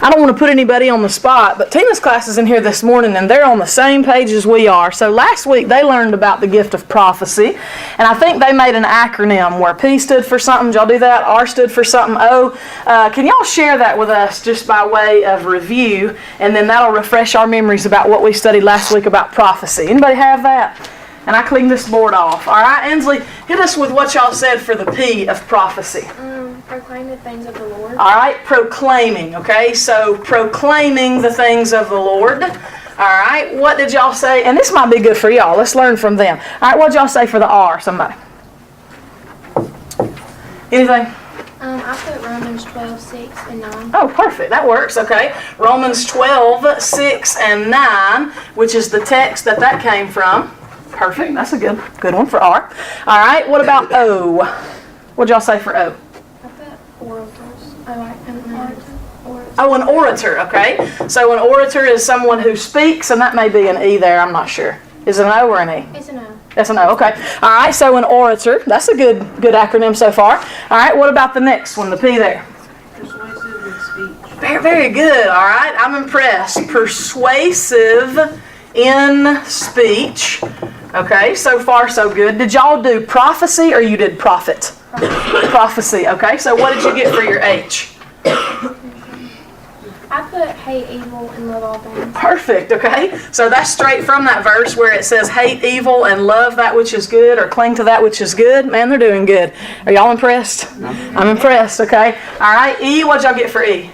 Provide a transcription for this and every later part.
I don't want to put anybody on the spot, but Tina's class is in here this morning, and they're on the same page as we are. So last week they learned about the gift of prophecy, and I think they made an acronym where P stood for something. Did y'all do that? R stood for something. O. Can y'all share that with us just by way of review, and then that'll refresh our memories about what we studied last week about prophecy. Anybody have that? And I cleaned this board off. All right, Ainsley, hit us with what y'all said for the P of prophecy. Proclaim the things of the Lord. All right, proclaiming, okay? So proclaiming the things of the Lord. All right, what did y'all say? And this might be good for y'all. Let's learn from them. All right, what did y'all say for the R, somebody? Anything? I put Romans 12, 6 and 9. Oh, perfect. That works, okay. Romans 12, 6 and 9, which is the text that came from. Perfect. That's a good one for R. All right, what about O? What did y'all say for O? Orators. An orator, okay. So an orator is someone who speaks, and that may be an E there, I'm not sure. Is it an O or an E? It's an O. That's an O, okay. All right, so an orator. That's a good acronym so far. All right, what about the next one, the P there? Persuasive in speech. Very, very good, all right. I'm impressed. Persuasive in speech. Okay, so far so good. Did y'all do prophecy or you did prophet? Prophecy, okay. So what did you get for your H? I put hate evil and love all things. Perfect, okay. So that's straight from that verse where it says hate evil and love that which is good, or cling to that which is good. Man, they're doing good. Are y'all impressed? I'm impressed, okay. All right, E, what y'all get for E?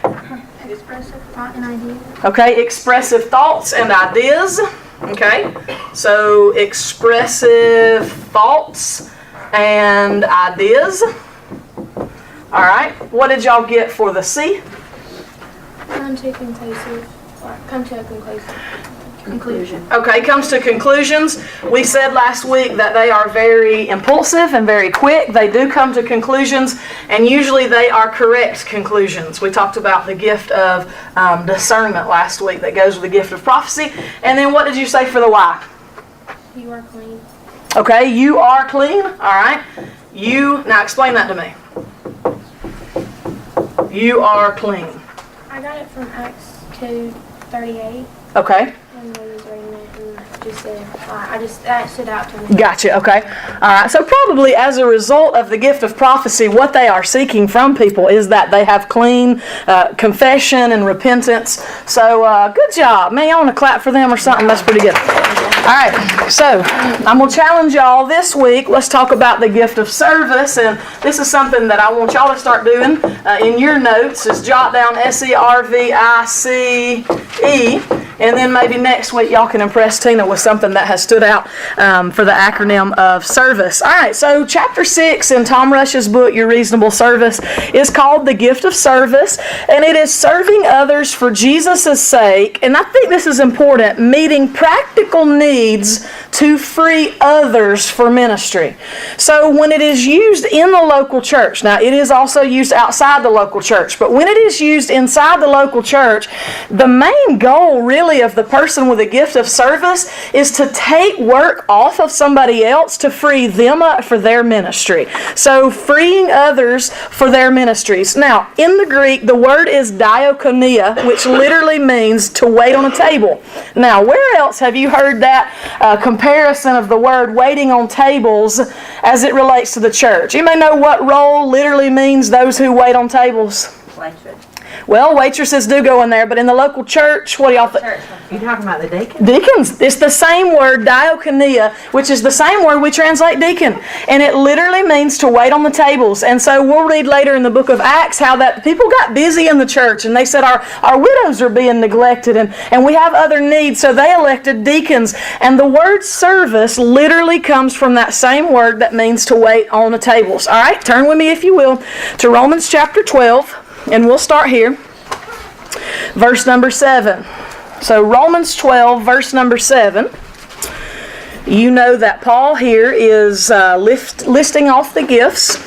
Expressive thought and ideas. Okay, expressive thoughts and ideas. Okay, so expressive thoughts and ideas. All right, what did y'all get for the C? Come to a conclusion. Okay, comes to conclusions. We said last week that they are very impulsive and very quick. They do come to conclusions, and usually they are correct conclusions. We talked about the gift of discernment last week that goes with the gift of prophecy. And then what did you say for the Y? You are clean. Okay, you are clean. All right. Now explain that to me. You are clean. I got it from Acts 2:38. Okay. And I was reading it and just said, that stood out to me. Gotcha, okay. All right, so probably as a result of the gift of prophecy, what they are seeking from people is that they have clean confession and repentance. So good job. Man, y'all want to clap for them or something? That's pretty good. All right, so I'm going to challenge y'all this week. Let's talk about the gift of service, and this is something that I want y'all to start doing in your notes, is jot down SERVICE, and then maybe next week y'all can impress Tina with something that has stood out for the acronym of service. All right, so chapter 6 in Tom Rush's book, Your Reasonable Service, is called The Gift of Service, and it is serving others for Jesus' sake, and I think this is important, meeting practical needs to free others for ministry. So when it is used in the local church, now it is also used outside the local church, but when it is used inside the local church, the main goal really of the person with a gift of service is to take work off of somebody else to free them up for their ministry. So freeing others for their ministries. Now, in the Greek, the word is diakonia, which literally means to wait on a table. Now, where else have you heard that comparison of the word waiting on tables as it relates to the church? You may know what role literally means those who wait on tables. Waitress. Well, waitresses do go in there, but in the local church, what do y'all think? You're talking about the deacons? Deacons. It's the same word, diakonia, which is the same word we translate deacon. And it literally means to wait on the tables. And so we'll read later in the book of Acts how that people got busy in the church, and they said our widows are being neglected, and we have other needs, so they elected deacons. And the word service literally comes from that same word that means to wait on the tables. All right, turn with me, if you will, to Romans chapter 12. And we'll start here, verse number 7. So Romans 12, verse number 7. You know that Paul here is listing off the gifts.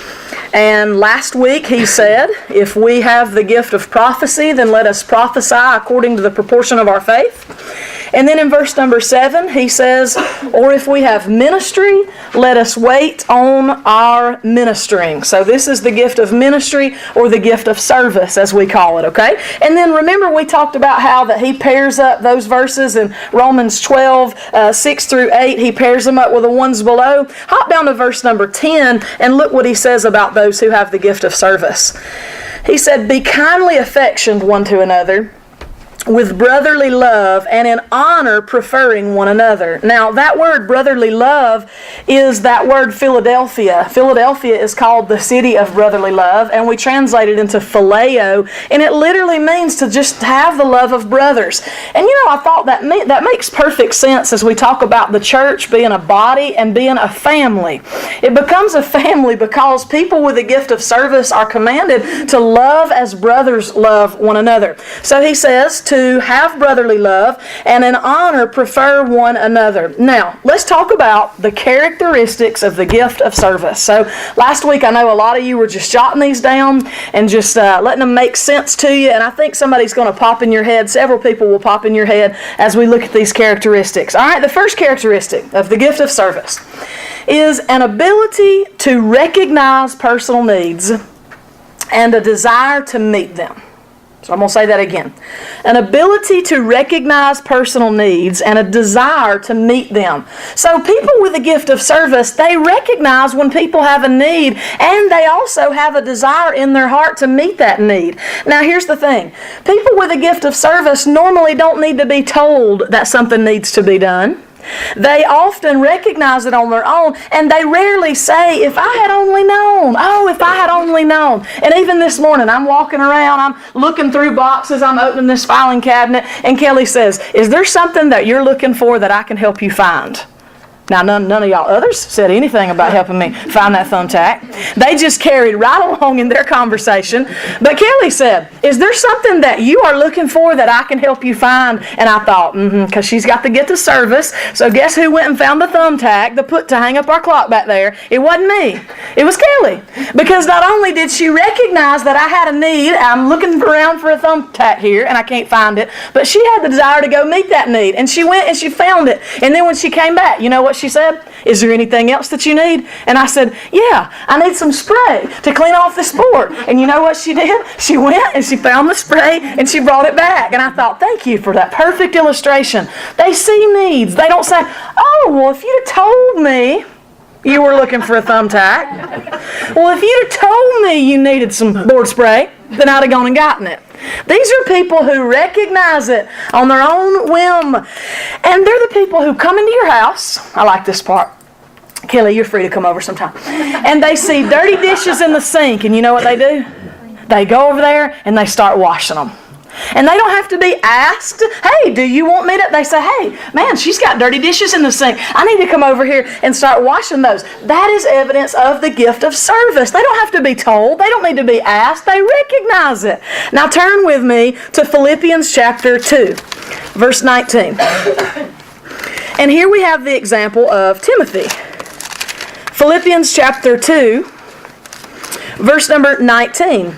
And last week he said, if we have the gift of prophecy, then let us prophesy according to the proportion of our faith. And then in verse number 7, he says, or if we have ministry, let us wait on our ministering. So this is the gift of ministry, or the gift of service, as we call it, okay? And then remember, we talked about how that he pairs up those verses in Romans 12, 6 through 8. He pairs them up with the ones below. Hop down to verse number 10 and look what he says about those who have the gift of service. He said, be kindly affectioned one to another, with brotherly love, and in honor preferring one another. Now, that word brotherly love is that word Philadelphia. Philadelphia is called the city of brotherly love, and we translate it into phileo, and it literally means to just have the love of brothers. And I thought that makes perfect sense as we talk about the church being a body and being a family. It becomes a family because people with the gift of service are commanded to love as brothers love one another. So he says to have brotherly love, and in honor prefer one another. Now, let's talk about the characteristics of the gift of service. So, last week I know a lot of you were just jotting these down and just letting them make sense to you, and I think somebody's going to pop in your head. Several people will pop in your head as we look at these characteristics. All right, the first characteristic of the gift of service is an ability to recognize personal needs and a desire to meet them. So I'm going to say that again. An ability to recognize personal needs and a desire to meet them. So people with the gift of service, they recognize when people have a need, and they also have a desire in their heart to meet that need. Now here's the thing. People with a gift of service normally don't need to be told that something needs to be done. They often recognize it on their own, and they rarely say, if I had only known. Oh, if I had only known. And even this morning, I'm walking around, I'm looking through boxes, I'm opening this filing cabinet, and Kelly says, is there something that you're looking for that I can help you find? Now, none of y'all others said anything about helping me find that thumbtack. They just carried right along in their conversation. But Kelly said, is there something that you are looking for that I can help you find? And I thought, because she's got to get to service. So guess who went and found the thumbtack to hang up our clock back there? It wasn't me. It was Kelly. Because not only did she recognize that I had a need, I'm looking around for a thumbtack here and I can't find it, but she had the desire to go meet that need. And she went and she found it. And then when she came back, you know what she said? Is there anything else that you need? And I said, yeah, I need some spray to clean off this board. And you know what she did? She went and she found the spray and she brought it back. And I thought, thank you for that perfect illustration. They see needs. They don't say, oh, well, if you'd have told me you were looking for a thumbtack. Well, if you'd have told me you needed some board spray, then I'd have gone and gotten it. These are people who recognize it on their own whim. And they're the people who come into your house. I like this part. Kelly, you're free to come over sometime. And they see dirty dishes in the sink, and you know what they do? They go over there and they start washing them. And they don't have to be asked, hey, do you want me to? They say, hey, man, she's got dirty dishes in the sink. I need to come over here and start washing those. That is evidence of the gift of service. They don't have to be told. They don't need to be asked. They recognize it. Now turn with me to Philippians chapter 2, verse 19. And here we have the example of Timothy. Philippians chapter 2, verse number 19.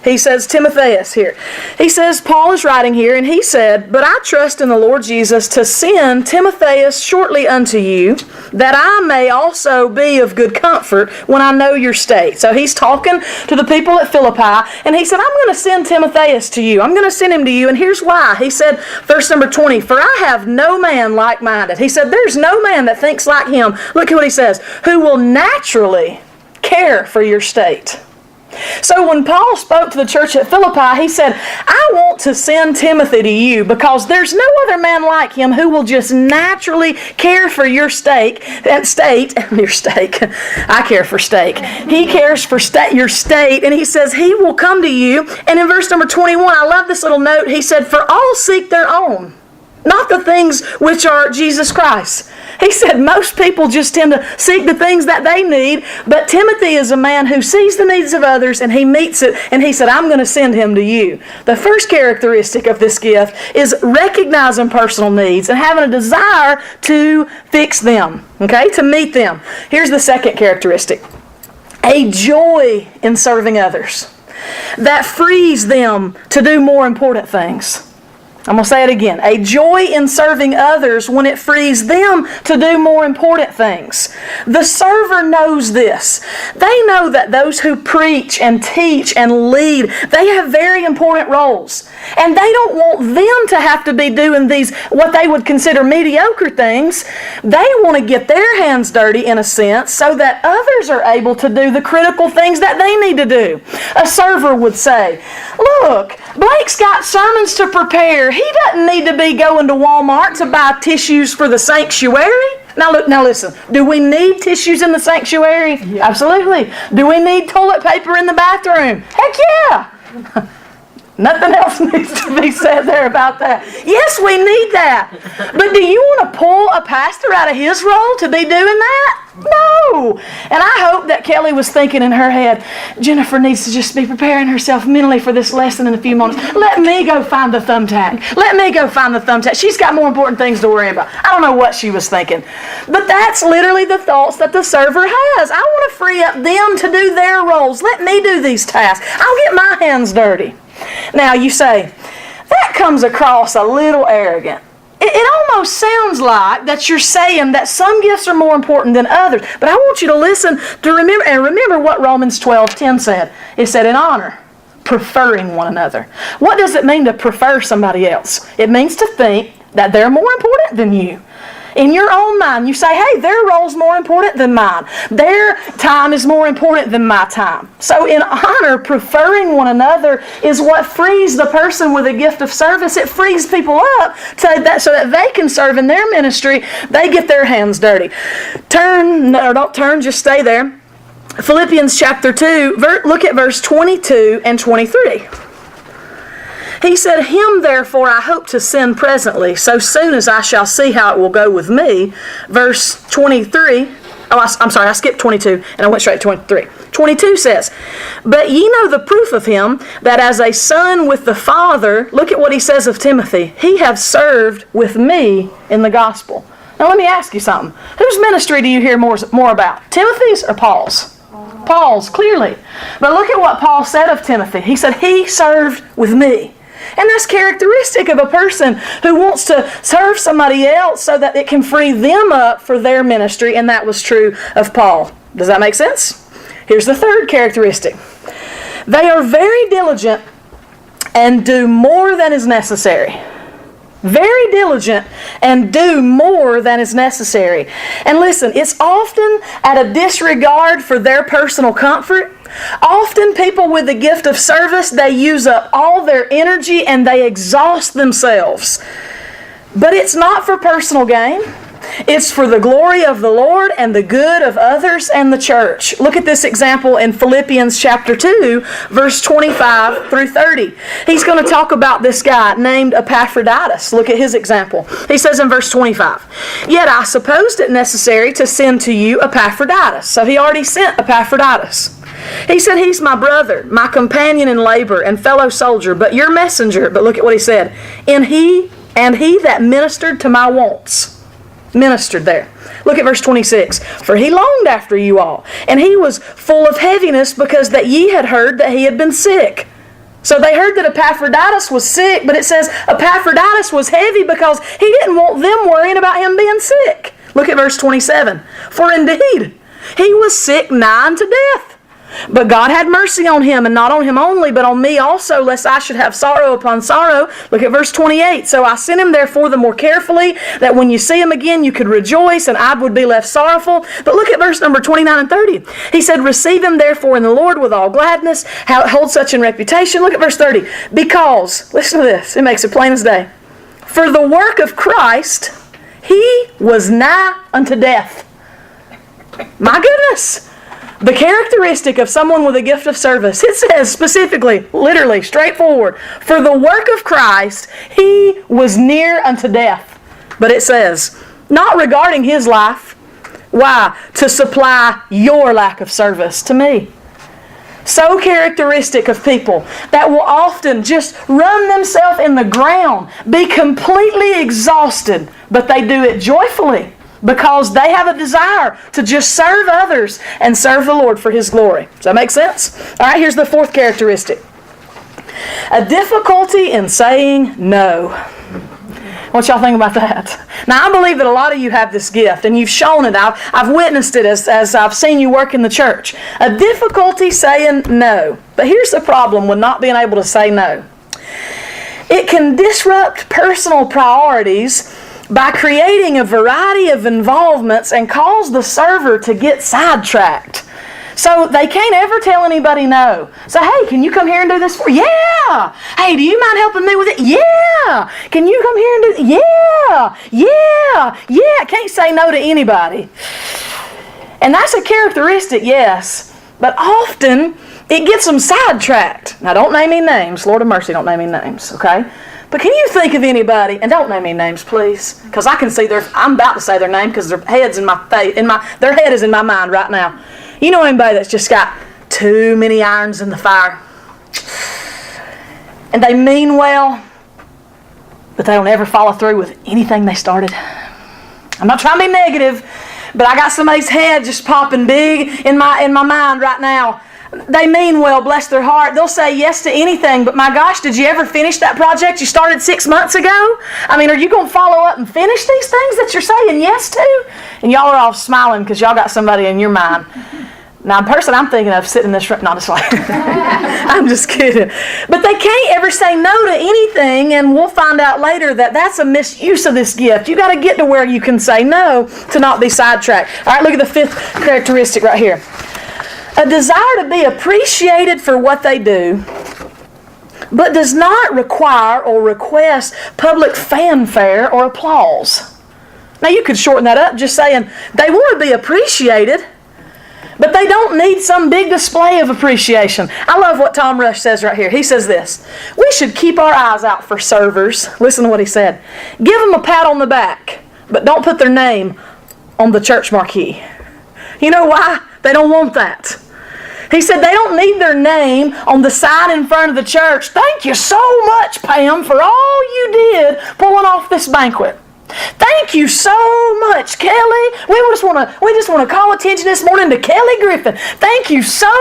He says, Timotheus here. He says, Paul is writing here, and he said, but I trust in the Lord Jesus to send Timotheus shortly unto you, that I may also be of good comfort when I know your state. So he's talking to the people at Philippi, and he said, I'm going to send Timotheus to you. I'm going to send him to you, and here's why. He said, verse number 20, for I have no man like-minded. He said, there's no man that thinks like him. Look at what he says, who will naturally care for your state. So when Paul spoke to the church at Philippi, he said, I want to send Timothy to you because there's no other man like him who will just naturally care for your steak. I care for steak. He cares for your state, and he says he will come to you. And in verse number 21, I love this little note. He said, for all seek their own, not the things which are Jesus Christ. He said most people just tend to seek the things that they need, but Timothy is a man who sees the needs of others and he meets it, and he said, I'm going to send him to you. The first characteristic of this gift is recognizing personal needs and having a desire to fix them, okay, to meet them. Here's the second characteristic. A joy in serving others that frees them to do more important things. I'm going to say it again. A joy in serving others when it frees them to do more important things. The server knows this. They know that those who preach and teach and lead, they have very important roles. And they don't want them to have to be doing these, what they would consider mediocre things. They want to get their hands dirty in a sense so that others are able to do the critical things that they need to do. A server would say, look, Blake's got sermons to prepare. He doesn't need to be going to Walmart to buy tissues for the sanctuary. Now listen, do we need tissues in the sanctuary? Yeah. Absolutely. Do we need toilet paper in the bathroom? Heck yeah. Nothing else needs to be said there about that. Yes, we need that. But do you want to pull a pastor out of his role to be doing that? No. And I hope that Kelly was thinking in her head, Jennifer needs to just be preparing herself mentally for this lesson in a few moments. Let me go find the thumbtack. Let me go find the thumbtack. She's got more important things to worry about. I don't know what she was thinking. But that's literally the thoughts that the server has. I want to free up them to do their roles. Let me do these tasks. I'll get my hands dirty. Now you say, that comes across a little arrogant. It almost sounds like that you're saying that some gifts are more important than others. But I want you to listen to remember what Romans 12:10 said. It said in honor, preferring one another. What does it mean to prefer somebody else? It means to think that they're more important than you. In your own mind, you say, hey, their role's more important than mine. Their time is more important than my time. So in honor, preferring one another is what frees the person with a gift of service. It frees people up so that they can serve in their ministry. They get their hands dirty. Don't turn, just stay there. Philippians chapter 2, look at verse 22 and 23. He said, him therefore I hope to send presently, so soon as I shall see how it will go with me. Verse 23, I'm sorry, I skipped 22 and I went straight to 23. 22 says, but ye know the proof of him, that as a son with the Father, look at what he says of Timothy, he have served with me in the gospel. Now let me ask you something. Whose ministry do you hear more about? Timothy's or Paul's? Paul's, clearly. But look at what Paul said of Timothy. He said, he served with me. And that's characteristic of a person who wants to serve somebody else so that it can free them up for their ministry, and that was true of Paul. Does that make sense? Here's the third characteristic. They are very diligent and do more than is necessary. Very diligent and do more than is necessary. And listen, it's often at a disregard for their personal comfort. Often people with the gift of service, they use up all their energy and they exhaust themselves. But it's not for personal gain. It's for the glory of the Lord and the good of others and the church. Look at this example in Philippians chapter 2, verse 25 through 30. He's going to talk about this guy named Epaphroditus. Look at his example. He says in verse 25, yet I supposed it necessary to send to you Epaphroditus. So he already sent Epaphroditus. He said, he's my brother, my companion in labor and fellow soldier, but your messenger. But look at what he said. And he that ministered to my wants. Ministered there. Look at verse 26. For he longed after you all, and he was full of heaviness because that ye had heard that he had been sick. So they heard that Epaphroditus was sick, but it says Epaphroditus was heavy because he didn't want them worrying about him being sick. Look at verse 27. For indeed, he was sick nigh unto death. But God had mercy on him, and not on him only, but on me also, lest I should have sorrow upon sorrow. Look at verse 28. So I sent him therefore the more carefully, that when you see him again, you could rejoice, and I would be left sorrowful. But look at verse number 29 and 30. He said, receive him therefore in the Lord with all gladness, hold such in reputation. Look at verse 30. Because, listen to this, it makes it plain as day. For the work of Christ, he was nigh unto death. My goodness. The characteristic of someone with a gift of service, it says specifically, literally, straightforward, for the work of Christ, he was near unto death. But it says, not regarding his life. Why? To supply your lack of service to me. So characteristic of people that will often just run themselves in the ground, be completely exhausted, but they do it joyfully. Because they have a desire to just serve others and serve the Lord for his glory. Does that make sense? All right, here's the fourth characteristic. A difficulty in saying no. What y'all think about that? Now, I believe that a lot of you have this gift, and you've shown it. I've witnessed it as I've seen you work in the church. A difficulty saying no. But here's the problem with not being able to say no. It can disrupt personal priorities by creating a variety of involvements and cause the server to get sidetracked. So they can't ever tell anybody no. So, hey, can you come here and do this for me? Yeah. Hey, do you mind helping me with it? Yeah. Can you come here and do it? Yeah. Yeah. Yeah. Can't say no to anybody. And that's a characteristic, yes. But often it gets them sidetracked. Now, don't name any names. Lord of mercy, don't name any names, okay? But can you think of anybody, and don't name any names, please, because I can see I'm about to say their name because their head's in my face, their head is in my mind right now. You know anybody that's just got too many irons in the fire? And they mean well, but they don't ever follow through with anything they started. I'm not trying to be negative, but I got somebody's head just popping big in my mind right now. They mean well, bless their heart. They'll say yes to anything, but my gosh, did you ever finish that project you started 6 months ago? I mean, are you going to follow up and finish these things that you're saying yes to? And y'all are all smiling because y'all got somebody in your mind. Now, the person I'm thinking of sitting in this room, not just like, I'm just kidding. But they can't ever say no to anything, and we'll find out later that that's a misuse of this gift. You got to get to where you can say no to not be sidetracked. All right, look at the fifth characteristic right here. A desire to be appreciated for what they do, but does not require or request public fanfare or applause. Now, you could shorten that up just saying they want to be appreciated, but they don't need some big display of appreciation. I love what Tom Rush says right here. He says this: we should keep our eyes out for servers. Listen to what he said. Give them a pat on the back, but don't put their name on the church marquee. You know why? They don't want that. He said they don't need their name on the sign in front of the church. Thank you so much, Pam, for all you did pulling off this banquet. Thank you so much, Kelly. We just want to call attention this morning to Kelly Griffin. Thank you so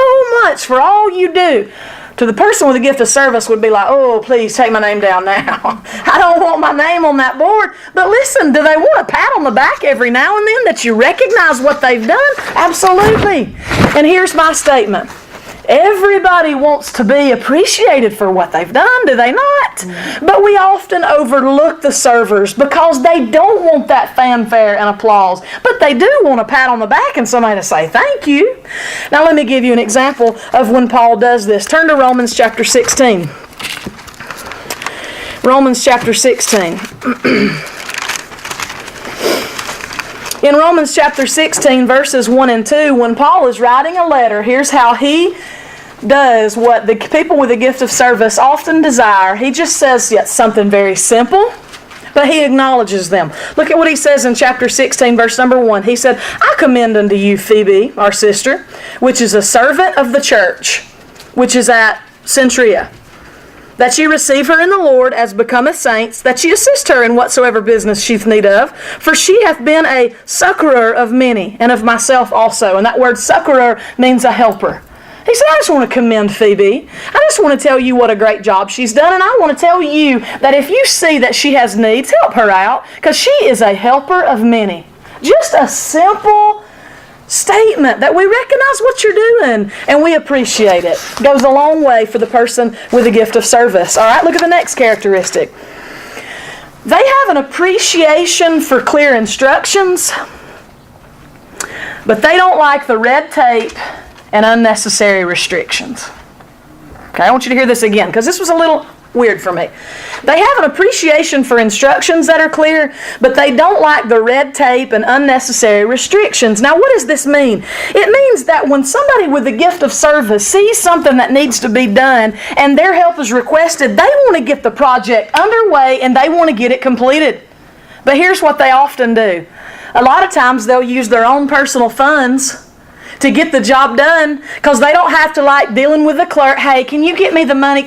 much for all you do. To the person with a gift of service would be like, oh, please take my name down now. I don't want my name on that board. But listen, do they want a pat on the back every now and then that you recognize what they've done? Absolutely. And here's my statement. Everybody wants to be appreciated for what they've done, do they not? But we often overlook the servers because they don't want that fanfare and applause. But they do want a pat on the back and somebody to say thank you. Now let me give you an example of when Paul does this. Turn to Romans chapter 16. Romans chapter 16. In Romans chapter 16, verses 1 and 2, when Paul is writing a letter, here's how he does what the people with the gift of service often desire. He just says something very simple, but he acknowledges them. Look at what he says in chapter 16, verse number 1. He said, I commend unto you Phoebe, our sister, which is a servant of the church, which is at Centria, that ye receive her in the Lord as becometh saints, that ye assist her in whatsoever business she hath need of, for she hath been a succorer of many, and of myself also. And that word succorer means a helper. He said, I just want to commend Phoebe. I just want to tell you what a great job she's done, and I want to tell you that if you see that she has needs, help her out, because she is a helper of many. Just a simple statement that we recognize what you're doing and we appreciate it. Goes a long way for the person with a gift of service. All right, look at the next characteristic. They have an appreciation for clear instructions, but they don't like the red tape and unnecessary restrictions. Okay, I want you to hear this again because this was a little weird for me. They have an appreciation for instructions that are clear, but they don't like the red tape and unnecessary restrictions. Now, what does this mean? It means that when somebody with the gift of service sees something that needs to be done and their help is requested, they want to get the project underway and they want to get it completed. But here's what they often do. A lot of times they'll use their own personal funds to get the job done, because they don't have to like dealing with the clerk. Hey, can you get me the money?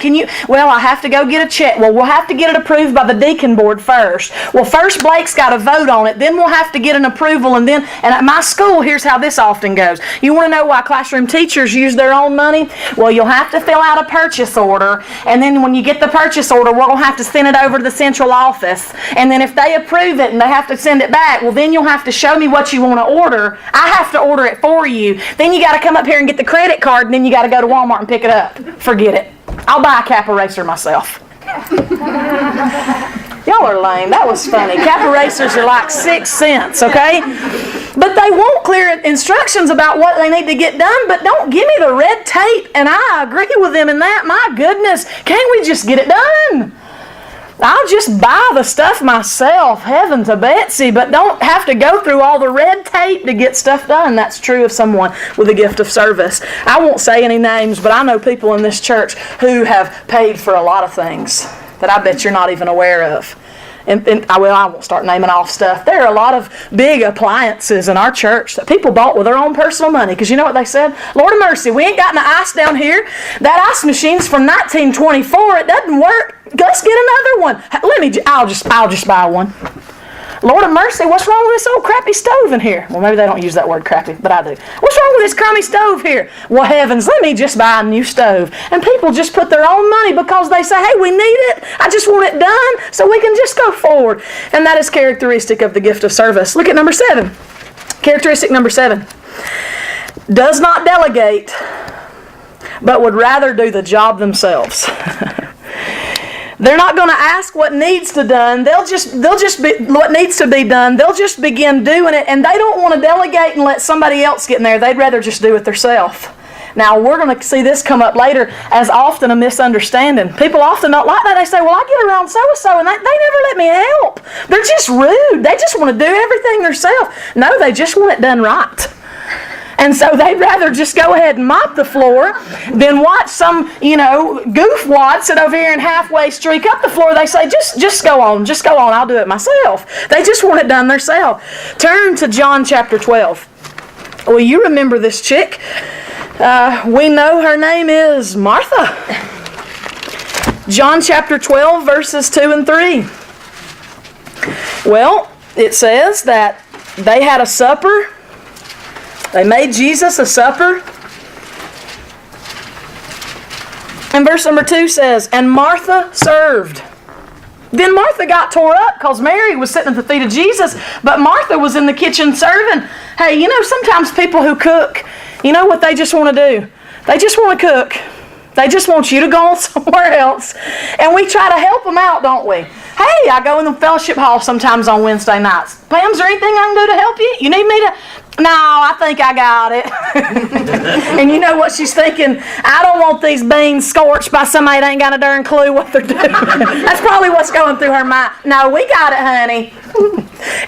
Well, I have to go get a check. Well, we'll have to get it approved by the deacon board first. Well, first Blake's got to vote on it. Then we'll have to get an approval. And at my school, here's how this often goes. You want to know why classroom teachers use their own money? Well, you'll have to fill out a purchase order. And then when you get the purchase order, we're going to have to send it over to the central office. And then if they approve it and they have to send it back, well, then you'll have to show me what you want to order. I have to order it for you. Then you got to come up here and get the credit card, and then you got to go to Walmart and pick it up. Forget it. I'll buy a cap eraser myself. Y'all are lame. That was funny. Cap erasers are like 6 cents, okay? But they want clear instructions about what they need to get done, but don't give me the red tape. And I agree with them in that. My goodness, can't we just get it done? I'll just buy the stuff myself, heaven to Betsy, but don't have to go through all the red tape to get stuff done. That's true of someone with a gift of service. I won't say any names, but I know people in this church who have paid for a lot of things that I bet you're not even aware of. And I won't start naming off stuff. There are a lot of big appliances in our church that people bought with their own personal money. Because you know what they said? Lord of mercy, we ain't got no ice down here. That ice machine's from 1924. It doesn't work. Let's get another one. I'll just buy one. Lord of mercy, what's wrong with this old crappy stove in here? Well, maybe they don't use that word crappy, but I do. What's wrong with this crummy stove here? Well, heavens, let me just buy a new stove. And people just put their own money because they say, hey, we need it. I just want it done so we can just go forward. And that is characteristic of the gift of service. Look at number 7. Characteristic number 7. Does not delegate, but would rather do the job themselves. They're not going to ask what needs to done. They'll just be what needs to be done. They'll just begin doing it, and they don't want to delegate and let somebody else get in there. They'd rather just do it themselves. Now, we're going to see this come up later as often a misunderstanding. People often don't like that. They say, well, I get around so-and-so, and they never let me help. They're just rude. They just want to do everything themselves. No, they just want it done right. And so they'd rather just go ahead and mop the floor than watch some, goofwad sit over here and halfway streak up the floor. They say, just go on, I'll do it myself. They just want it done themselves. Turn to John chapter 12. Well, you remember this chick. We know her name is Martha. John chapter 12, verses 2 and 3. Well, it says that they had a supper. They made Jesus a supper. And verse number 2 says, and Martha served. Then Martha got tore up because Mary was sitting at the feet of Jesus, but Martha was in the kitchen serving. Hey, sometimes people who cook, you know what they just want to do? They just want to cook. They just want you to go on somewhere else. And we try to help them out, don't we? Hey, I go in the fellowship hall sometimes on Wednesday nights. Pam, is there anything I can do to help you? You need me to... No, I think I got it. And you know what she's thinking? I don't want these beans scorched by somebody that ain't got a darn clue what they're doing. That's probably what's going through her mind. No, we got it, honey.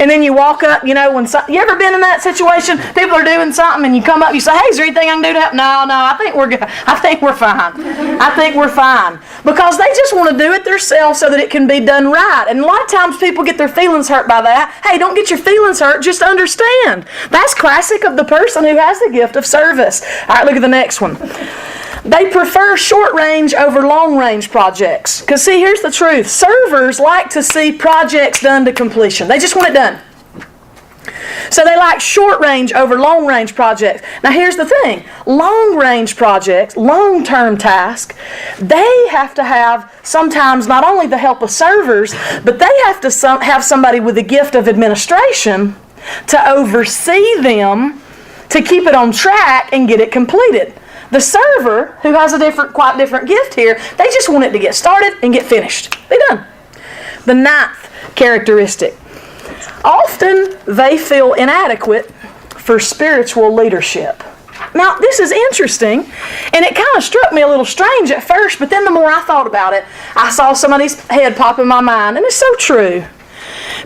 And then you walk up, you ever been in that situation? People are doing something and you come up, you say, hey, is there anything I can do to help? No, I think we're good. I think we're fine. Because they just want to do it themselves so that it can be done right. And a lot of times people get their feelings hurt by that. Hey, don't get your feelings hurt, just understand. That's classic of the person who has the gift of service. All right, look at the next one. They prefer short-range over long-range projects. Because see, here's the truth. Servers like to see projects done to completion. They just want it done. So they like short-range over long-range projects. Now here's the thing. Long-range projects, long-term tasks, they have to have sometimes not only the help of servers, but they have to have somebody with the gift of administration to oversee them, to keep it on track and get it completed. The server, who has a quite different gift here, they just want it to get started and get finished. Be done. The 9th characteristic. Often they feel inadequate for spiritual leadership. Now, this is interesting, and it kind of struck me a little strange at first, but then the more I thought about it, I saw somebody's head pop in my mind, and it's so true.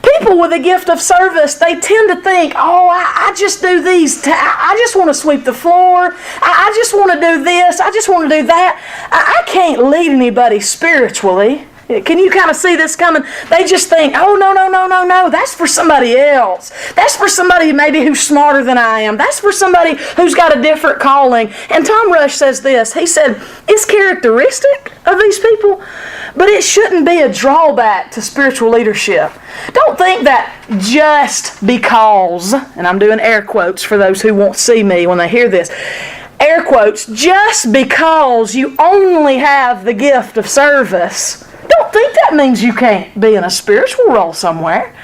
People with a gift of service, they tend to think, I just do these. I just want to sweep the floor. I just want to do this. I just want to do that. I can't lead anybody spiritually. Can you kind of see this coming? They just think, oh, no, that's for somebody else. That's for somebody maybe who's smarter than I am. That's for somebody who's got a different calling. And Tom Rush says this. He said, it's characteristic of these people, but it shouldn't be a drawback to spiritual leadership. Don't think that just because, and I'm doing air quotes for those who won't see me when they hear this, air quotes, just because you only have the gift of service, don't think that means you can't be in a spiritual role somewhere.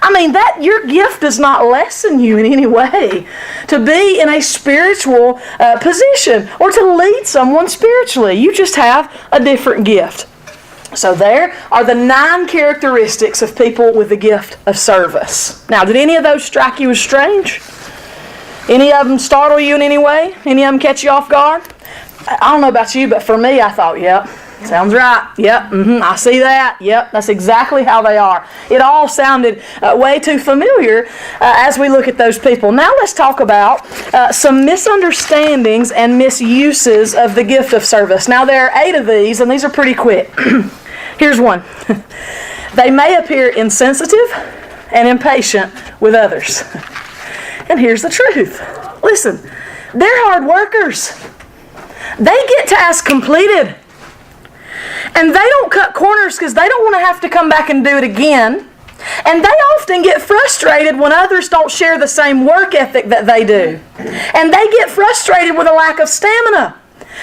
I mean, that your gift does not lessen you in any way to be in a spiritual position or to lead someone spiritually. You just have a different gift. So there are the 9 characteristics of people with the gift of service. Now, did any of those strike you as strange? Any of them startle you in any way? Any of them catch you off guard? I don't know about you, but for me, I thought, yep, sounds right. Yep, I see that. Yep, that's exactly how they are. It all sounded way too familiar as we look at those people. Now let's talk about some misunderstandings and misuses of the gift of service. Now there are 8 of these, and these are pretty quick. Here's one. They may appear insensitive and impatient with others. And here's the truth. Listen, they're hard workers. They get tasks completed. And they don't cut corners because they don't want to have to come back and do it again. And they often get frustrated when others don't share the same work ethic that they do. And they get frustrated with a lack of stamina.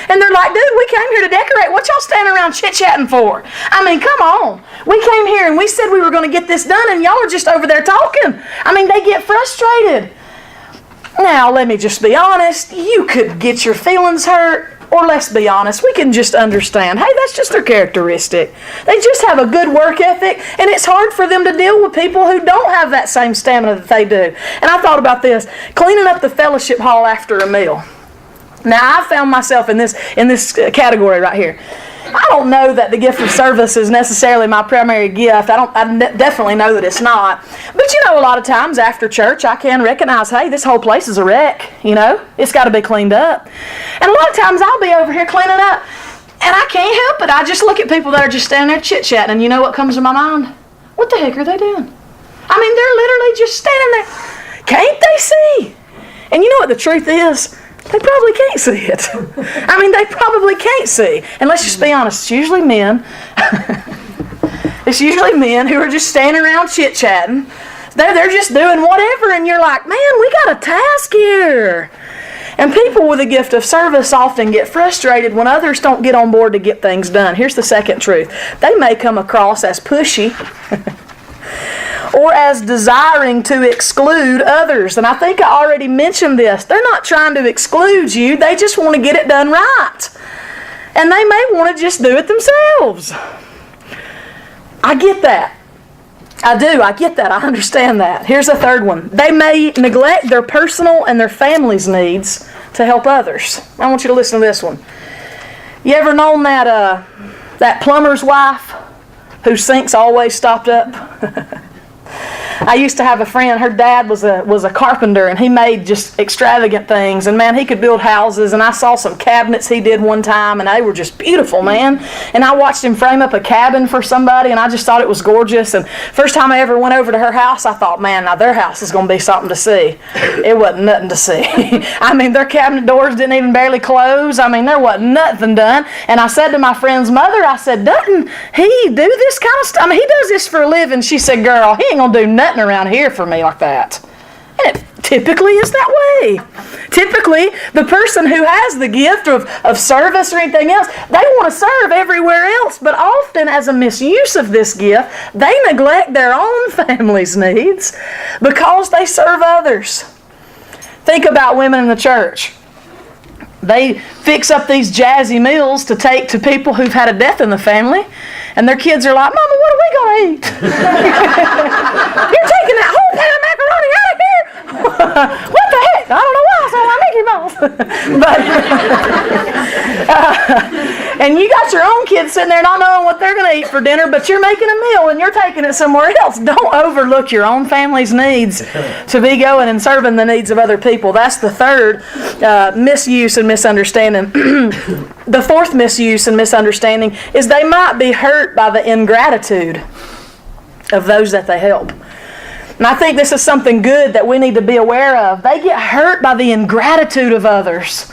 And they're like, dude, we came here to decorate. What y'all standing around chit-chatting for? I mean, come on. We came here and we said we were going to get this done and y'all are just over there talking. I mean, they get frustrated. Now, let me just be honest. You could get your feelings hurt. Or let's be honest, we can just understand, hey, that's just their characteristic. They just have a good work ethic, and it's hard for them to deal with people who don't have that same stamina that they do. And I thought about this, cleaning up the fellowship hall after a meal. Now, I found myself in this category right here. I don't know that the gift of service is necessarily my primary gift. I definitely know that it's not. But you know, a lot of times after church, I can recognize, hey, this whole place is a wreck. You know, it's got to be cleaned up. And a lot of times I'll be over here cleaning up, and I can't help it. I just look at people that are just standing there chit-chatting, and you know what comes to my mind? What the heck are they doing? I mean, they're literally just standing there. Can't they see? And you know what the truth is? They probably can't see it. I mean, they probably can't see. And let's just be honest, it's usually men. It's usually men who are just standing around chit-chatting. They're just doing whatever, and you're like, man, we got a task here. And people with a gift of service often get frustrated when others don't get on board to get things done. Here's the second truth. They may come across as pushy or as desiring to exclude others. And I think I already mentioned this. They're not trying to exclude you. They just want to get it done right. And they may want to just do it themselves. I get that. I do. I get that. I understand that. Here's a third one. They may neglect their personal and their family's needs to help others. I want you to listen to this one. You ever known that plumber's wife whose sink's always stopped up? I used to have a friend, her dad was a carpenter, and he made just extravagant things, and man, he could build houses, and I saw some cabinets he did one time, and they were just beautiful, man. And I watched him frame up a cabin for somebody, and I just thought it was gorgeous. And first time I ever went over to her house, I thought, man, now their house is going to be something to see. It wasn't nothing to see. I mean, their cabinet doors didn't even barely close. I mean, there wasn't nothing done. And I said to my friend's mother, I said, doesn't he do this kind of stuff? I mean, he does this for a living. She said, girl, he ain't going to do nothing around here for me like that. And it typically is that way. Typically, the person who has the gift of service or anything else, they want to serve everywhere else, but often as a misuse of this gift, they neglect their own family's needs because they serve others. Think about women in the church. They fix up these jazzy meals to take to people who've had a death in the family, and their kids are like, Mama, what are we going to eat? You're taking that whole pan of macaroni out of here? What the heck? I don't know why I saw my Mickey Mouse. And you got your own kids sitting there not knowing what they're going to eat for dinner, but you're making a meal and you're taking it somewhere else. Don't overlook your own family's needs to be going and serving the needs of other people. That's the third misuse and misunderstanding. The fourth misuse and misunderstanding is they might be hurt by the ingratitude of those that they help. And I think this is something good that we need to be aware of. They get hurt by the ingratitude of others.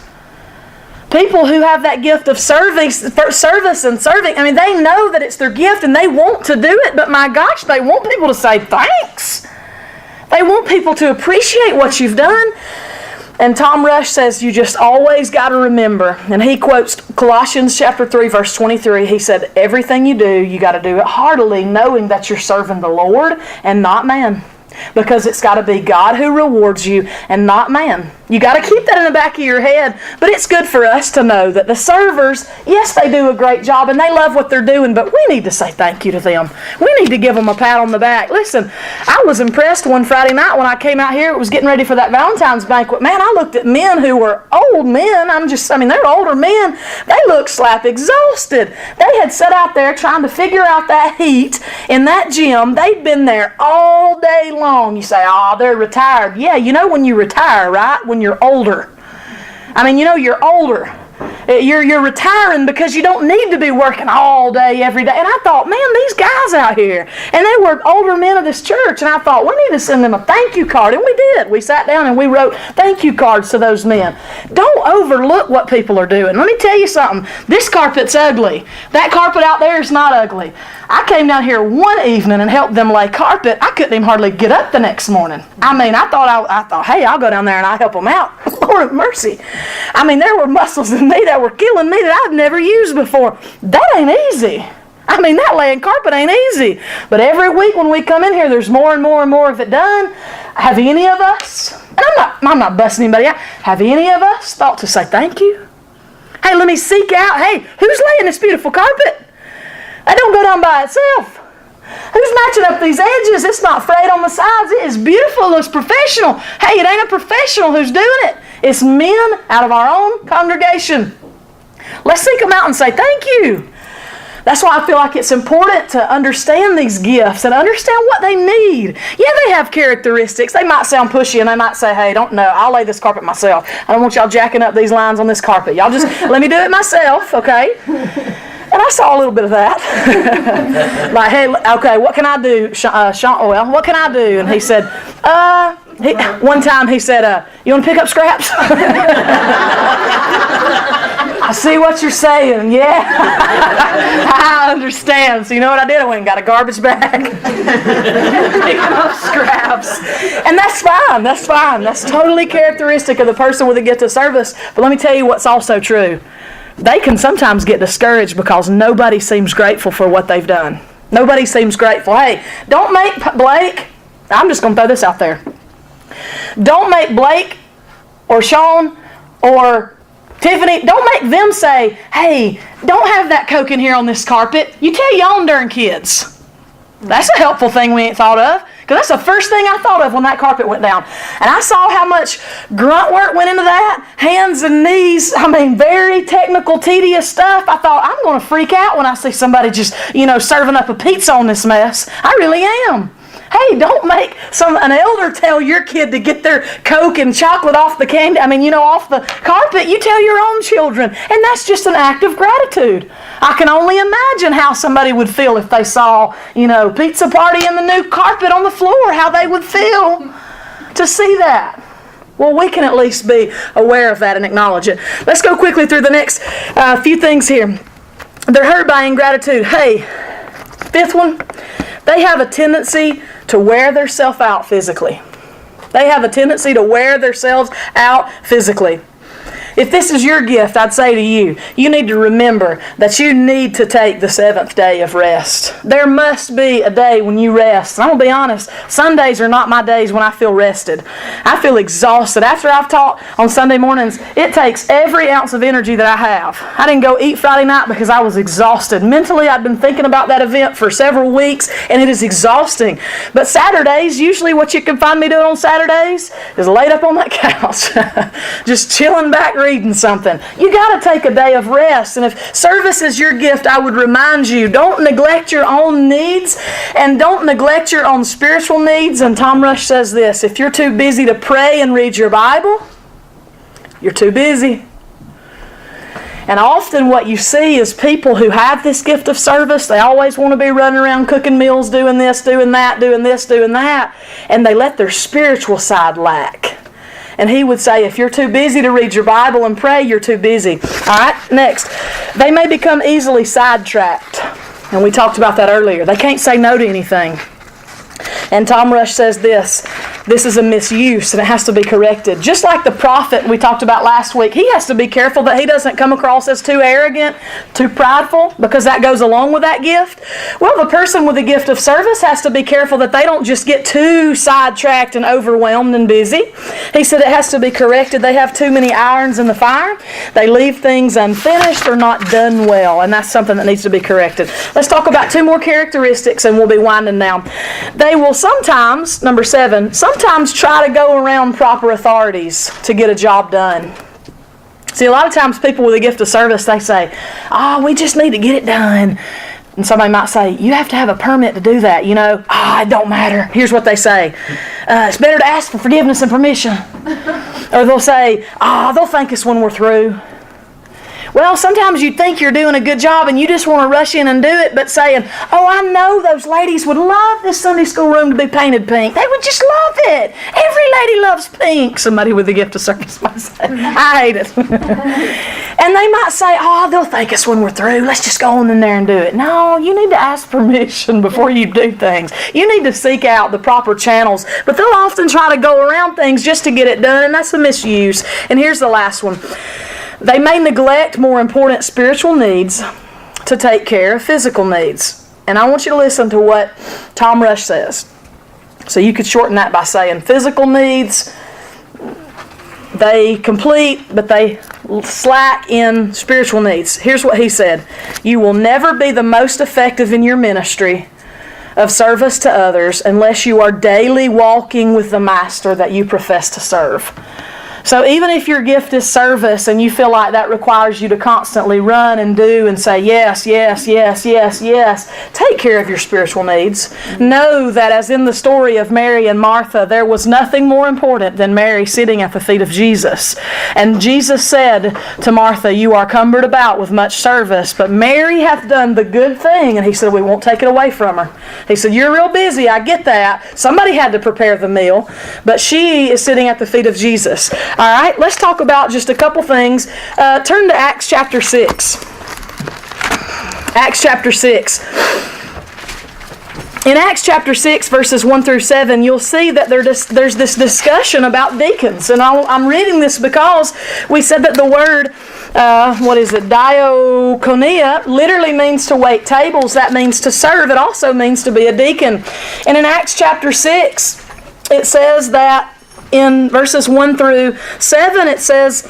People who have that gift of service and serving, I mean, they know that it's their gift and they want to do it, but my gosh, they want people to say thanks. They want people to appreciate what you've done. And Tom Rush says, you just always got to remember, and he quotes Colossians chapter 3, verse 23. He said, everything you do, you got to do it heartily, knowing that you're serving the Lord and not man. Because it's got to be God who rewards you and not man. You got to keep that in the back of your head. But it's good for us to know that the servers, yes, they do a great job and they love what they're doing, but we need to say thank you to them. We need to give them a pat on the back. Listen, I was impressed one Friday night when I came out here. It was getting ready for that Valentine's banquet. Man, I looked at men who were old men. They're older men. They looked slap exhausted. They had sat out there trying to figure out that heat in that gym. They'd been there all day long. You say, oh, they're retired. Yeah, you know when you retire, right? When you're older. I mean, you know you're older. You're retiring because you don't need to be working all day, every day. And I thought, man, these guys out here, and they were older men of this church, and I thought, we need to send them a thank you card. And we did. We sat down and we wrote thank you cards to those men. Don't overlook what people are doing. Let me tell you something. This carpet's ugly. That carpet out there is not ugly. I came down here one evening and helped them lay carpet. I couldn't even hardly get up the next morning. I mean, I thought, hey, I'll go down there and I'll help them out. Lord of mercy. I mean, there were muscles in me that were killing me that I've never used before. That ain't easy. I mean, that laying carpet ain't easy. But every week when we come in here, there's more and more and more of it done. Have any of us, and I'm not busting anybody out, have any of us thought to say thank you? Hey, let me seek out, hey, who's laying this beautiful carpet? That don't go down by itself. Who's matching up these edges? It's not frayed on the sides. It is beautiful. It looks professional. Hey, it ain't a professional who's doing it. It's men out of our own congregation. Let's seek them out and say thank you. That's why I feel like it's important to understand these gifts and understand what they need. Yeah, they have characteristics. They might sound pushy and they might say, hey, I'll lay this carpet myself. I don't want y'all jacking up these lines on this carpet. Y'all just let me do it myself, okay? And I saw a little bit of that. Like, hey, okay, what can I do? What can I do? And he said, one time he said, you want to pick up scraps? I see what you're saying. Yeah, I understand. So you know what I did? I went and got a garbage bag. Picking up scraps. And that's fine. That's fine. That's totally characteristic of the person with a gift of service. But let me tell you what's also true. They can sometimes get discouraged because nobody seems grateful for what they've done. Nobody seems grateful. Hey, don't make Blake, I'm just going to throw this out there. Don't make Blake or Sean or Tiffany, don't make them say, hey, don't have that Coke in here on this carpet. You tell your own darn kids. That's a helpful thing we ain't thought of. Because that's the first thing I thought of when that carpet went down. And I saw how much grunt work went into that. Hands and knees. I mean, very technical, tedious stuff. I thought, I'm going to freak out when I see somebody just, serving up a pizza on this mess. I really am. Hey, don't make an elder tell your kid to get their Coke and chocolate off the candy. Off the carpet. You tell your own children. And that's just an act of gratitude. I can only imagine how somebody would feel if they saw, pizza party and the new carpet on the floor, how they would feel to see that. Well, we can at least be aware of that and acknowledge it. Let's go quickly through the next few things here. They're hurt by ingratitude. Hey, fifth one, they have a tendency to wear themselves out physically. They have a tendency to wear themselves out physically. If this is your gift, I'd say to you, you need to remember that you need to take the seventh day of rest. There must be a day when you rest. And I'm going to be honest, Sundays are not my days when I feel rested. I feel exhausted. After I've taught on Sunday mornings, it takes every ounce of energy that I have. I didn't go eat Friday night because I was exhausted. Mentally, I'd been thinking about that event for several weeks, and it is exhausting. But Saturdays, usually what you can find me doing on Saturdays is laid up on that couch, just chilling back, reading reading something. You got to take a day of rest. And if service is your gift, I would remind you, don't neglect your own needs and don't neglect your own spiritual needs. And Tom Rush says this, if you're too busy to pray and read your Bible, you're too busy. And often what you see is people who have this gift of service, they always want to be running around cooking meals, doing this, doing that, doing this, doing that, and they let their spiritual side lack. And he would say, if you're too busy to read your Bible and pray, you're too busy. All right, next. They may become easily sidetracked. And we talked about that earlier. They can't say no to anything. And Tom Rush says this is a misuse and it has to be corrected. Just like the prophet we talked about last week, he has to be careful that he doesn't come across as too arrogant, too prideful, because that goes along with that gift. Well, the person with the gift of service has to be careful that they don't just get too sidetracked and overwhelmed and busy. He said it has to be corrected. They have too many irons in the fire. They leave things unfinished or not done well, and that's something that needs to be corrected. Let's talk about two more characteristics and we'll be winding down. They will sometimes, number 7, sometimes try to go around proper authorities to get a job done. See, a lot of times people with a gift of service, they say, we just need to get it done. And somebody might say, you have to have a permit to do that, it don't matter. Here's what they say. It's better to ask for forgiveness and permission. Or they'll say, they'll thank us when we're through. Well, sometimes you think you're doing a good job and you just want to rush in and do it, but saying, I know those ladies would love this Sunday school room to be painted pink. They would just love it. Every lady loves pink. Somebody with the gift of service might say, I hate it. And they might say, they'll thank us when we're through. Let's just go on in there and do it. No, you need to ask permission before you do things. You need to seek out the proper channels. But they'll often try to go around things just to get it done, and that's a misuse. And here's the last one. They may neglect more important spiritual needs to take care of physical needs. And I want you to listen to what Tom Rush says. So you could shorten that by saying physical needs, they complete, but they slack in spiritual needs. Here's what he said. You will never be the most effective in your ministry of service to others unless you are daily walking with the master that you profess to serve. So even if your gift is service and you feel like that requires you to constantly run and do and say yes, yes, yes, yes, yes, take care of your spiritual needs. Know that as in the story of Mary and Martha, there was nothing more important than Mary sitting at the feet of Jesus. And Jesus said to Martha, you are cumbered about with much service, but Mary hath done the good thing. And he said, we won't take it away from her. He said, you're real busy, I get that. Somebody had to prepare the meal, but she is sitting at the feet of Jesus. All right, let's talk about just a couple things. Turn to Acts chapter 6. Acts chapter 6. In Acts chapter 6, verses 1 through 7, you'll see that there's this discussion about deacons. And I'm reading this because we said that the word, diakonia, literally means to wait tables. That means to serve. It also means to be a deacon. And in Acts chapter 6, it says that in verses 1 through 7, it says,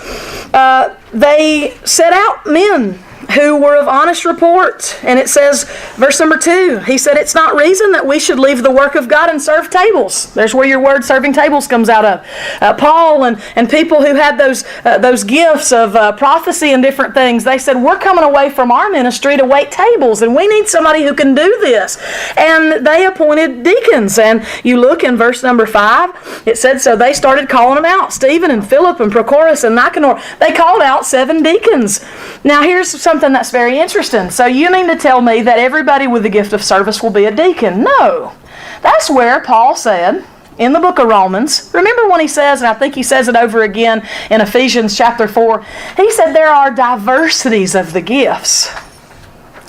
they set out men who were of honest report. And it says, verse number 2, he said, it's not reason that we should leave the work of God and serve tables. There's where your word serving tables comes out of. Paul and people who had those gifts of prophecy and different things, they said, we're coming away from our ministry to wait tables, and we need somebody who can do this. And they appointed deacons. And you look in verse number 5, it said, so they started calling them out, Stephen and Philip and Prochorus and Nicanor. They called out 7 deacons. Now here's something that's very interesting. So you mean to tell me that everybody with the gift of service will be a deacon? No. That's where Paul said in the book of Romans, remember when he says, and I think he says it over again in Ephesians chapter 4, he said there are diversities of the gifts.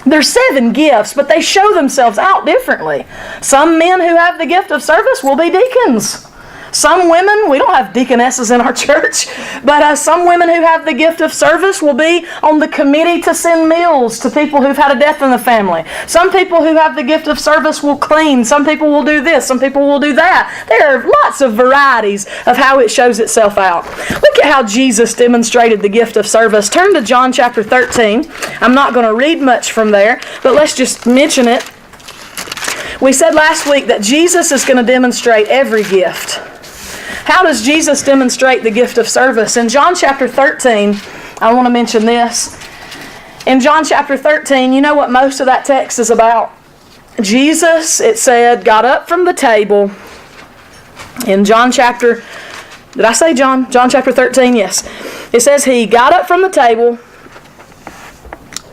There's 7 gifts, but they show themselves out differently. Some men who have the gift of service will be deacons. Some women, we don't have deaconesses in our church, but some women who have the gift of service will be on the committee to send meals to people who've had a death in the family. Some people who have the gift of service will clean. Some people will do this. Some people will do that. There are lots of varieties of how it shows itself out. Look at how Jesus demonstrated the gift of service. Turn to John chapter 13. I'm not going to read much from there, but let's just mention it. We said last week that Jesus is going to demonstrate every gift. How does Jesus demonstrate the gift of service? In John chapter 13, I want to mention this. In John chapter 13, you know what most of that text is about? Jesus, it said, got up from the table. In John chapter, did I say John? John chapter 13, yes. It says he got up from the table,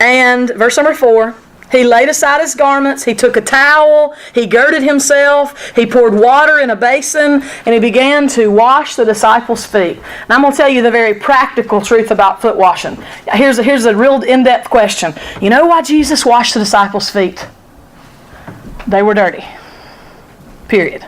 and verse number 4, he laid aside his garments, he took a towel, he girded himself, he poured water in a basin, and he began to wash the disciples' feet. And I'm going to tell you the very practical truth about foot washing. Here's a real in-depth question. You know why Jesus washed the disciples' feet? They were dirty. Period.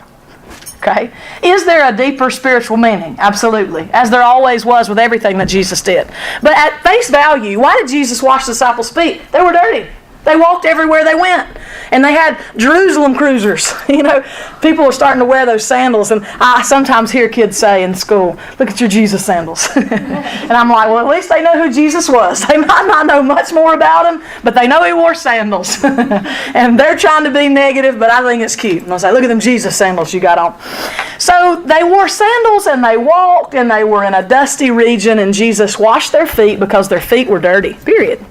Okay? Is there a deeper spiritual meaning? Absolutely. As there always was with everything that Jesus did. But at face value, why did Jesus wash the disciples' feet? They were dirty. They walked everywhere they went. And they had Jerusalem cruisers. You know, people are starting to wear those sandals. And I sometimes hear kids say in school, look at your Jesus sandals. And I'm like, well, at least they know who Jesus was. They might not know much more about him, but they know he wore sandals. And they're trying to be negative, but I think it's cute. And I'll say, look at them Jesus sandals you got on. So they wore sandals and they walked and they were in a dusty region, and Jesus washed their feet because their feet were dirty. Period.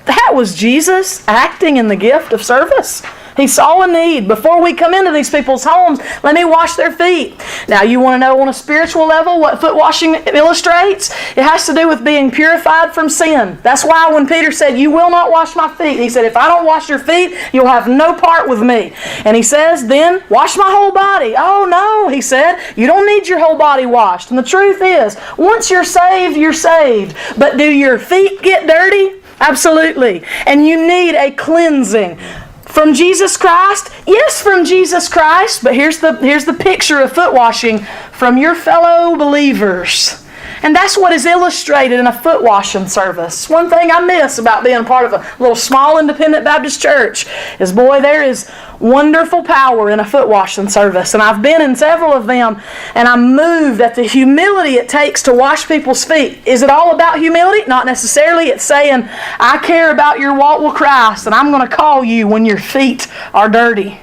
That was Jesus acting in the gift of service. He saw a need. Before we come into these people's homes, let me wash their feet. Now, you want to know on a spiritual level what foot washing illustrates? It has to do with being purified from sin. That's why when Peter said, you will not wash my feet, he said, if I don't wash your feet, you'll have no part with me. And he says, then wash my whole body. Oh, no, he said, you don't need your whole body washed. And the truth is, once you're saved, you're saved. But do your feet get dirty? Absolutely. And you need a cleansing. From Jesus Christ? Yes, from Jesus Christ. But here's the picture of foot washing from your fellow believers. And that's what is illustrated in a foot washing service. One thing I miss about being part of a little small independent Baptist church is, boy, there is wonderful power in a foot washing service. And I've been in several of them, and I'm moved at the humility it takes to wash people's feet. Is it all about humility? Not necessarily. It's saying, I care about your walk with Christ, and I'm going to call you when your feet are dirty.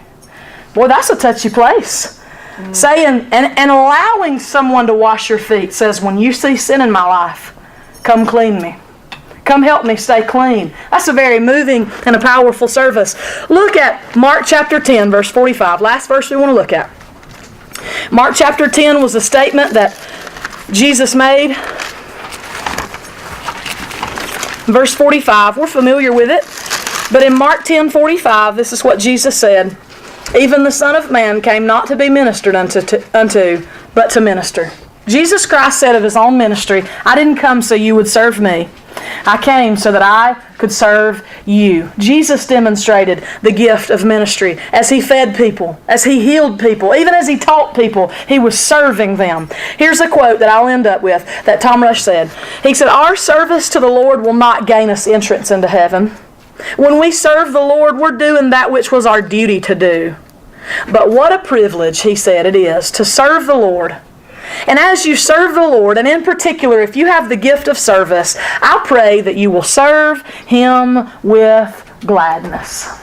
Boy, that's a touchy place. Saying and allowing someone to wash your feet says, when you see sin in my life, come clean me. Come help me stay clean. That's a very moving and a powerful service. Look at Mark chapter 10, verse 45. Last verse we want to look at. Mark chapter 10 was a statement that Jesus made. Verse 45, we're familiar with it. But in Mark 10:45, this is what Jesus said. Even the Son of Man came not to be ministered unto, but to minister. Jesus Christ said of his own ministry, I didn't come so you would serve me. I came so that I could serve you. Jesus demonstrated the gift of ministry as he fed people, as he healed people, even as he taught people, he was serving them. Here's a quote that I'll end up with that Tom Rush said. He said, our service to the Lord will not gain us entrance into heaven. When we serve the Lord, we're doing that which was our duty to do. But what a privilege, he said, it is to serve the Lord. And as you serve the Lord, and in particular, if you have the gift of service, I pray that you will serve Him with gladness.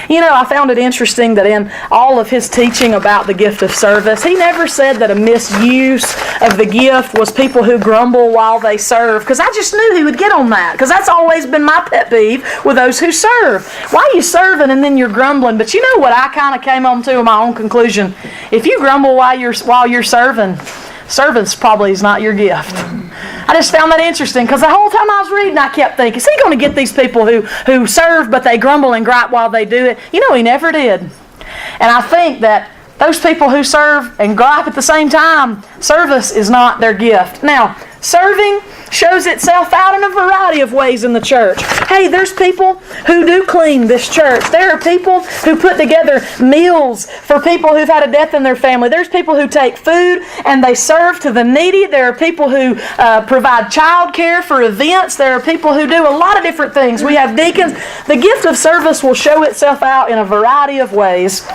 You know, I found it interesting that in all of his teaching about the gift of service, he never said that a misuse of the gift was people who grumble while they serve, because I just knew he would get on that, because that's always been my pet peeve with those who serve. Why are you serving and then you're grumbling? But you know what I kind of came on to in my own conclusion? If you grumble while you're serving, service probably is not your gift. I just found that interesting, because the whole time I was reading, I kept thinking, is he going to get these people who serve but they grumble and gripe while they do it? You know, he never did. And I think that those people who serve and gripe at the same time, service is not their gift. Now, serving shows itself out in a variety of ways in the church. Hey, there's people who do clean this church. There are people who put together meals for people who've had a death in their family. There's people who take food and they serve to the needy. There are people who provide child care for events. There are people who do a lot of different things. We have deacons. The gift of service will show itself out in a variety of ways.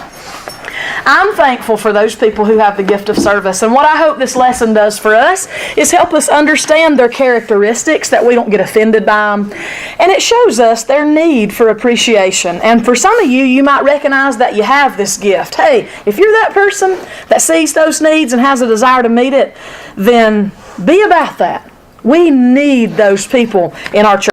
I'm thankful for those people who have the gift of service. And what I hope this lesson does for us is help us understand their characteristics, that we don't get offended by them. And it shows us their need for appreciation. And for some of you, you might recognize that you have this gift. Hey, if you're that person that sees those needs and has a desire to meet it, then be about that. We need those people in our church.